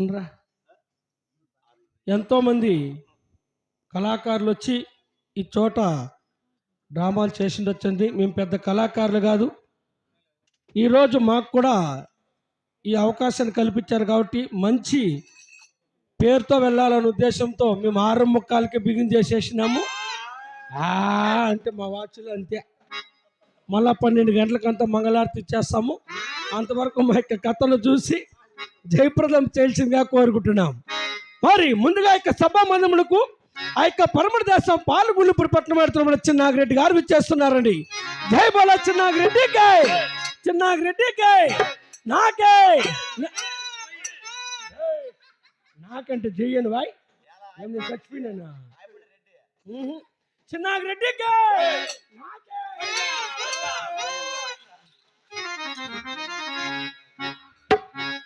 ఉండరా. ఎంతోమంది కళాకారులు వచ్చి ఈ చోట డ్రామాలు చేసిండొచ్చండి. మేము పెద్ద కళాకారులు కాదు. ఈరోజు మాకు కూడా ఈ అవకాశాన్ని కల్పించారు కాబట్టి మంచి పేరుతో వెళ్ళాలనే ఉద్దేశంతో మేము 6:45కి బిగిన్ చేసేసినాము. అంటే మా వాచ్లు అంతే. మళ్ళా 12 గంటలకంతా మంగళారతి ఇచ్చేస్తాము. అంతవరకు మా యొక్క కథను చూసి జయప్రదం చేయాల్సిందిగా కోరుకుంటున్నాం. మరి ముందుగా యొక్క సభా మందములకు ఆ యొక్క పరమడ దేశం పాలగుళ్ళిపూడి పట్టణం ఆడుతున్న చిన్నాగిరెడ్డి గారు విచ్చేస్తున్నారండి. జై బోలా చిన్నాగిరెడ్డి గాయ్, చిన్నాగిరెడ్డి గాయ్, నాకే నాకంటే చెయ్యను బాయ్, నేను చచ్చిపోయినా. చిన్నాగిరెడ్డి గాయ్,